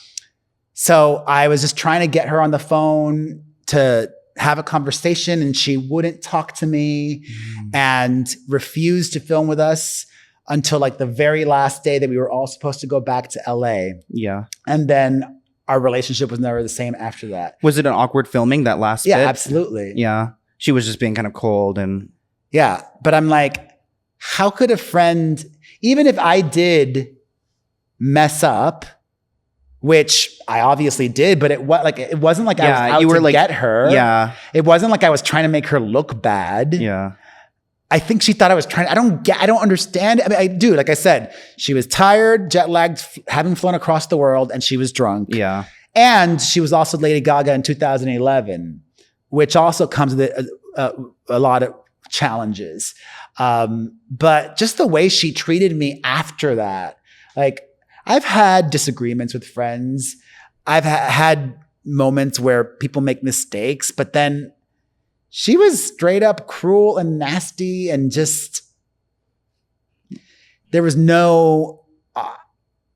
So I was just trying to get her on the phone to have a conversation, and she wouldn't talk to me and refused to film with us until the very last day that we were all supposed to go back to LA. Yeah. And then our relationship was never the same after that. Was it an awkward filming, that last bit? Yeah, absolutely. Yeah. She was just being kind of cold and... Yeah. But I'm like, how could a friend, even if I did mess up, which I obviously did, but it wasn't like I was out to get her. Yeah. It wasn't like I was trying to make her look bad. Yeah. I think she thought I was trying. I don't understand. I mean, I do. Like I said, she was tired, jet lagged, having flown across the world, and she was drunk. Yeah. And she was also Lady Gaga in 2011, which also comes with a lot of challenges. But just the way she treated me after that, I've had disagreements with friends. I've had moments where people make mistakes, but then she was straight up cruel and nasty, and just, there was no,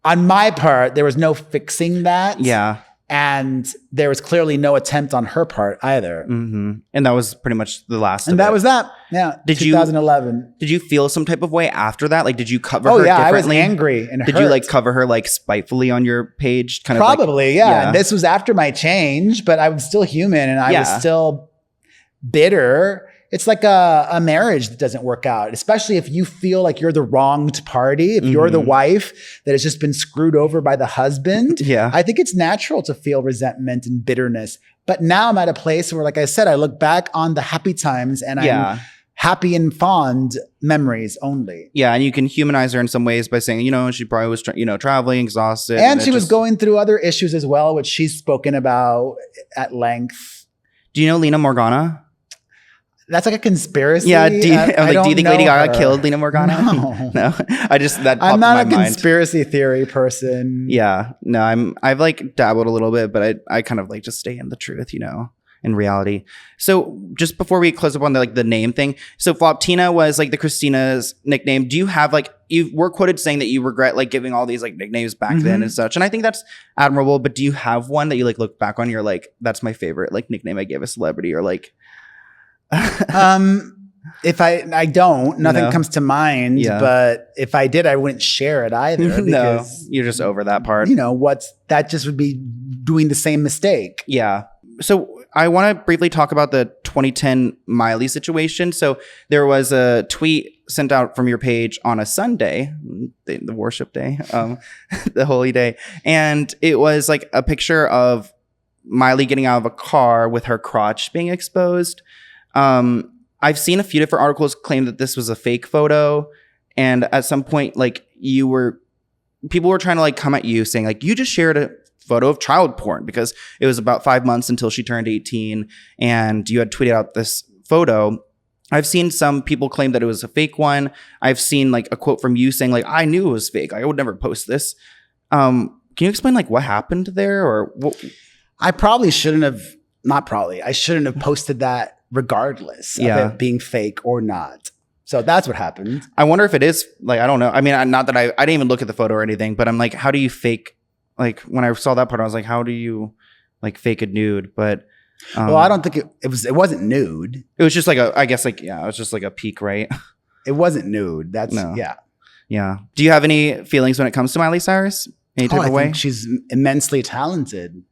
on my part, there was no fixing that. Yeah. And there was clearly no attempt on her part either. Mm-hmm. And that was pretty much the last of it. And that was that. Yeah. Did 2011. Did you feel some type of way after that? Like, did you cover Oh her yeah, I differently? was angry and Did hurt. you like cover her like spitefully on your page? Kind Probably, of yeah. And this was after my change, but I was still human and I was still bitter. It's like a marriage that doesn't work out, especially if you feel like you're the wronged party, if you're the wife that has just been screwed over by the husband. Yeah. I think it's natural to feel resentment and bitterness. But now I'm at a place where, like I said, I look back on the happy times and I'm happy and fond memories only. Yeah, and you can humanize her in some ways by saying, you know, she probably was, traveling, exhausted. And she was going through other issues as well, which she's spoken about at length. Do you know Lena Morgana? That's like a conspiracy. Yeah. Do you think Lady Gaga killed Lena Morgana? No. No. I'm not a conspiracy theory person. Yeah. No, I've like dabbled a little bit, but I kind of like just stay in the truth, in reality. So just before we close up on the name thing. So Floptina was like the Christina's nickname. Do you have you were quoted saying that you regret like giving all these like nicknames back then and such. And I think that's admirable, but do you have one that you like look back on? You're like, that's my favorite like nickname I gave a celebrity or like. If I don't, nothing comes to mind, but if I did, I wouldn't share it either. No, you're just over that part. That just would be doing the same mistake. Yeah. So I want to briefly talk about the 2010 Miley situation. So there was a tweet sent out from your page on a Sunday, the worship day, the holy day. And it was like a picture of Miley getting out of a car with her crotch being exposed. I've seen a few different articles claim that this was a fake photo. And at some point, people were trying to come at you saying you just shared a photo of child porn because it was about 5 months until she turned 18 and you had tweeted out this photo. I've seen some people claim that it was a fake one. I've seen a quote from you saying I knew it was fake. I would never post this. Can you explain what happened there or what? I probably shouldn't have, I shouldn't have posted that regardless of it being fake or not. So that's what happened. I wonder if it is I don't know. I mean, not that I didn't even look at the photo or anything, but I'm like, how do you fake? When I saw that part, I was like, how do you fake a nude? But well, I don't think it wasn't nude. It was just it was just a peek, right? It wasn't nude. Yeah. Do you have any feelings when it comes to Miley Cyrus? Any type of way? I think she's immensely talented.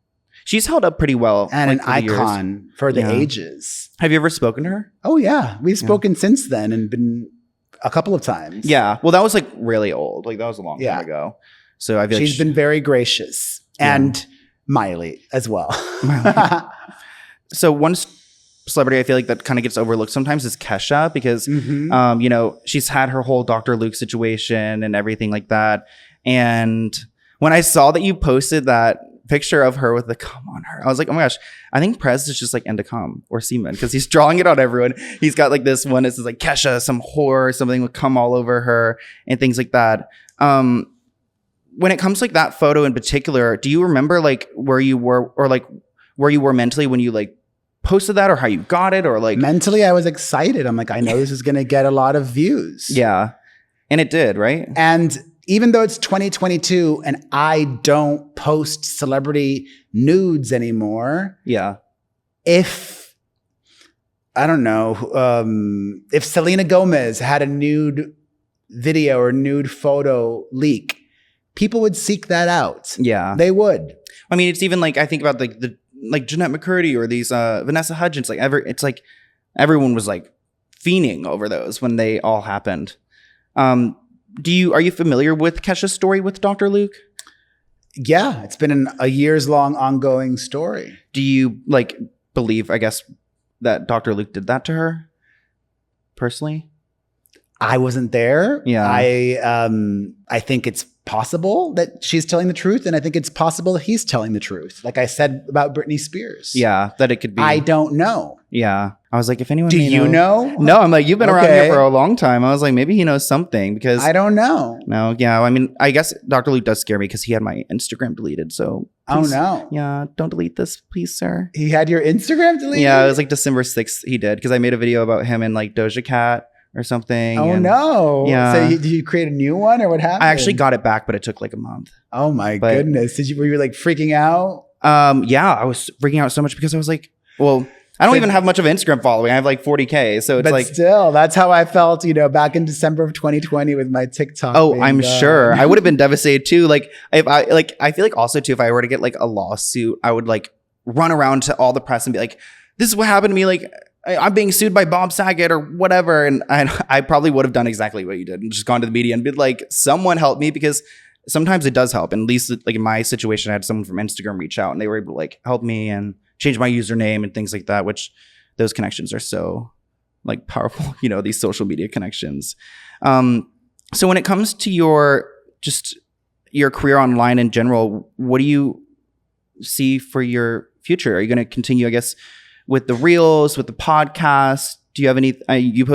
She's held up pretty well. And an icon for the ages. Have you ever spoken to her? Oh, yeah. We've spoken since then and been a couple of times. Yeah. Well, that was really old. That was a long time ago. So I feel she's been very gracious. And Miley as well. So one celebrity I feel that kind of gets overlooked sometimes is Kesha because, she's had her whole Dr. Luke situation and everything like that. And when I saw that you posted that picture of her with the cum on her, I was like, oh my gosh, I think Perez is just into cum or semen because he's drawing it on everyone. He's got this one that says Kesha, some whore, something with cum all over her and things like that. When it comes to that photo in particular, do you remember where you were or where you were mentally when you posted that or how you got it or mentally I was excited. I'm I know this is going to get a lot of views. Yeah. And it did, right? And even though it's 2022 and I don't post celebrity nudes anymore. Yeah. If, I don't know, if Selena Gomez had a nude video or nude photo leak, people would seek that out. Yeah. They would. I mean, it's even I think about the Jeanette McCurdy or these Vanessa Hudgens, it's everyone was fiending over those when they all happened. Are you familiar with Kesha's story with Dr. Luke? Yeah, it's been a years-long ongoing story. Do you believe, I guess, that Dr. Luke did that to her personally? I wasn't there. Yeah. I think it's possible that she's telling the truth, and I think it's possible that he's telling the truth. Like I said about Britney Spears. Yeah, that it could be. I don't know. Yeah. I was like, if anyone Do you know? No, I'm you've been around here for a long time. I was like, maybe he knows something because I don't know. No, yeah. I mean, I guess Dr. Luke does scare me because he had my Instagram deleted. So please, oh no. Yeah, don't delete this, please, sir. He had your Instagram deleted? Yeah, it was December 6th he did because I made a video about him and Doja Cat or something. Oh no. Yeah. So did you create a new one or what happened? I actually got it back, but it took a month. Oh my goodness. Were you freaking out? Yeah, I was freaking out so much because I was like, well, I don't even have much of an Instagram following. I have like 40K. So it's but still, that's how I felt, back in December of 2020 with my TikTok. Oh, I'm sure. I would have been devastated too. Like if I feel like also too, if I were to get like a lawsuit, I would like run around to all the press and be like, this is what happened to me. Like I'm being sued by Bob Saget or whatever. And I probably would have done exactly what you did and just gone to the media and been like, someone help me, because sometimes it does help. And at least like in my situation, I had someone from Instagram reach out and they were able to like help me and change my username and things like that, which those connections are so like powerful, these social media connections. So when it comes to your career online in general, what do you see for your future? Are you going to continue, I guess, with the reels, with the podcast? Do you have any? You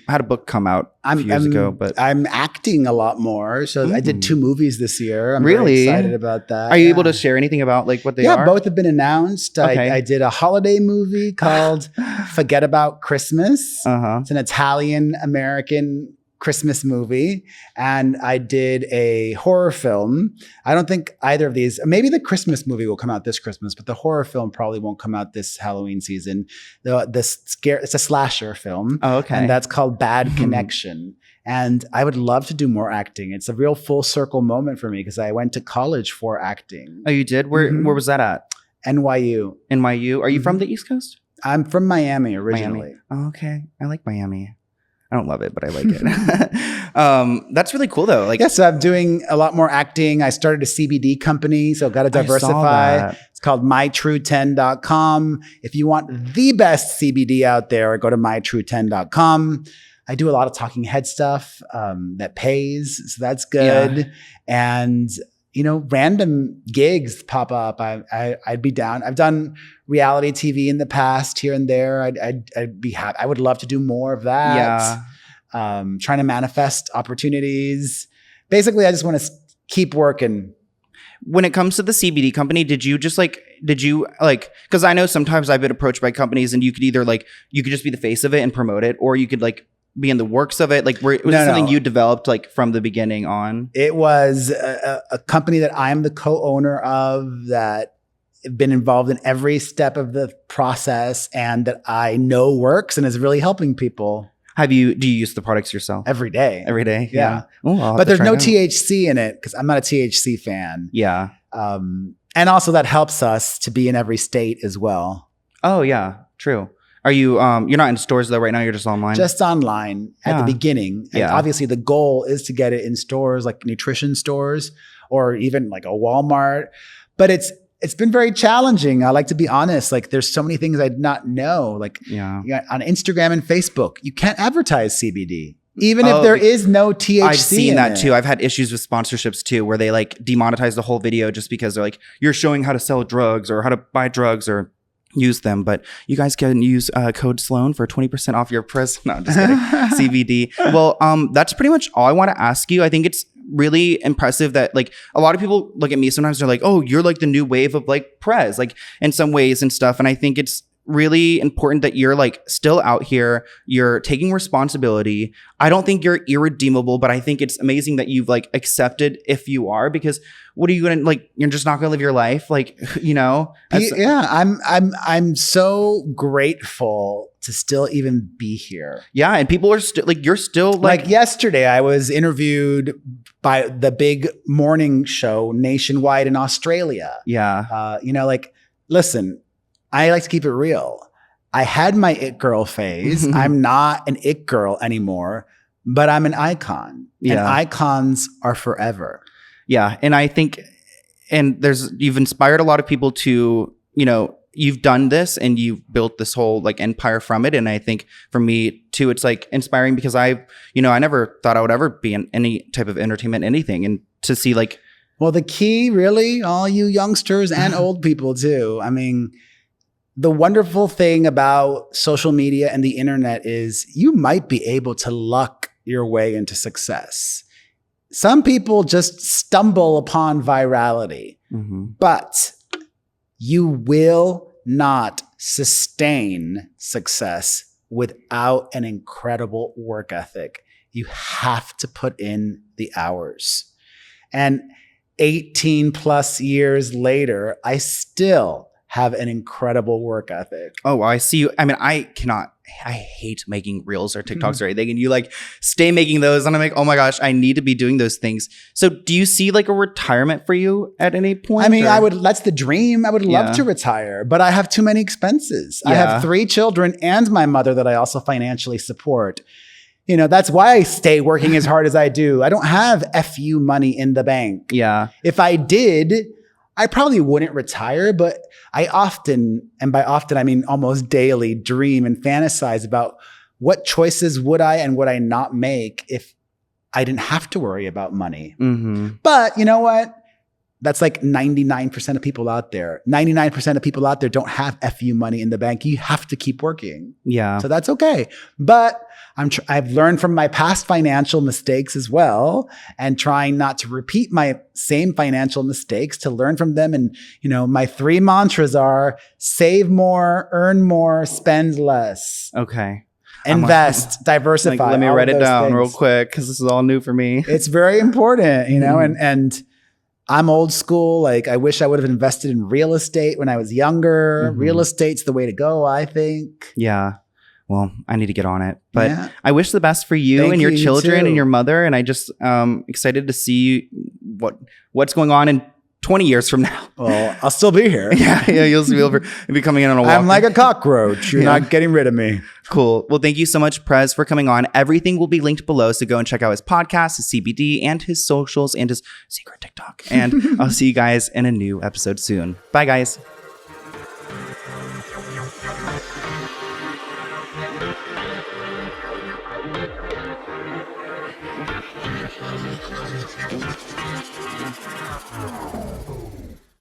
had a book come out a few years ago, but I'm acting a lot more. So I did 2 movies this year. I'm really very excited about that. Are you able to share anything about like what they are? Yeah, both have been announced. Okay. I did a holiday movie called Forget About Christmas. It's an Italian-American Christmas movie. And I did a horror film. I don't think either of these, maybe the Christmas movie will come out this Christmas, but the horror film probably won't come out this Halloween season. It's a slasher film. Oh, okay. And that's called Bad Connection. And I would love to do more acting. It's a real full circle moment for me because I went to college for acting. Oh, you did? Where was that at? NYU. NYU. Are you from the East Coast? I'm from Miami originally. Oh, okay. I like Miami. I don't love it, but I like it. That's really cool though. Like, yes, I'm doing a lot more acting. I started a CBD company, so got to diversify. It's called mytrue10.com. If you want the best CBD out there, go to mytrue10.com. I do a lot of talking head stuff that pays, so that's good. Yeah. And random gigs pop up. I'd be down. I've done reality TV in the past here and there. I'd be happy. I would love to do more of that. Yeah. Trying to manifest opportunities. Basically, I just want to keep working. When it comes to the CBD company, did you because I know sometimes I've been approached by companies and you could either you could just be the face of it and promote it, or you could be in the works of it? Was it something you developed from the beginning on? It was a company that I am the co-owner of, that have been involved in every step of the process and that I know works and is really helping people. Do you use the products yourself? Every day. Every day? Yeah. Ooh, but there's no THC in it because I'm not a THC fan. Yeah. And also that helps us to be in every state as well. Oh, yeah. True. Are you, you're not in stores though right now, you're just online? Just online at the beginning. And obviously the goal is to get it in stores like nutrition stores or even like a Walmart. But it's been very challenging. I like to be honest. There's so many things I did not know. On Instagram and Facebook, you can't advertise CBD. Even if there is no THC. I've seen that too. I've had issues with sponsorships too, where they demonetize the whole video just because they're you're showing how to sell drugs or how to buy drugs or use them, but you guys can use code Sloan for 20% off your price. No, I'm just kidding. CBD. Well, that's pretty much all I want to ask you. I think it's really impressive that a lot of people look at me sometimes, they're like, oh, you're the new wave of Perez, in some ways and stuff. And I think it's really important that you're still out here, you're taking responsibility. I don't think you're irredeemable, but I think it's amazing that you've accepted if you are, because what are you going to you're just not going to live your life. Yeah, I'm so grateful to still even be here. Yeah. And people are still you're still yesterday I was interviewed by the big morning show nationwide in Australia. Yeah. Listen, I like to keep it real. I had my it girl phase. I'm not an it girl anymore, but I'm an icon. Yeah. And icons are forever. Yeah. And I think, you've inspired a lot of people to, you've done this and you've built this whole empire from it. And I think for me too, it's inspiring because I never thought I would ever be in any type of entertainment, anything. And to see well, the key really, all you youngsters and old people too. I mean, the wonderful thing about social media and the internet is you might be able to luck your way into success. Some people just stumble upon virality, but you will not sustain success without an incredible work ethic. You have to put in the hours. And 18 plus years later, I still have an incredible work ethic. Oh, I see you. I mean, I hate making reels or TikToks or anything. And you like stay making those. And I'm like, oh my gosh, I need to be doing those things. So do you see like a retirement for you at any point? I mean, that's the dream. I would love to retire, but I have too many expenses. I have 3 children and my mother that I also financially support. You know, that's why I stay working as hard as I do. I don't have FU money in the bank. Yeah. If I did, I probably wouldn't retire, but I often, and by often, I mean almost daily, dream and fantasize about what choices would I and would I not make if I didn't have to worry about money. Mm-hmm. But you know what? That's like 99% of people out there. 99% of people out there don't have FU money in the bank. You have to keep working. Yeah. So that's okay. But I've learned from my past financial mistakes as well, and trying not to repeat my same financial mistakes, to learn from them. And, you know, my 3 mantras are save more, earn more, spend less. Okay. Invest, diversify. Like, let me write it down real quick because this is all new for me. It's very important, you know, and I'm old school. Like, I wish I would have invested in real estate when I was younger. Real estate's the way to go, I think. Yeah. Well, I need to get on it. But I wish the best for you and your children and your mother. And I just excited to see what's going on in 20 years from now. Well, I'll still be here. Yeah, you'll be coming in on a walk. I'm like a cockroach. You're not getting rid of me. Cool. Well, thank you so much, Perez, for coming on. Everything will be linked below. So go and check out his podcast, his CBD, and his socials, and his secret TikTok. And I'll see you guys in a new episode soon. Bye, guys. Oh.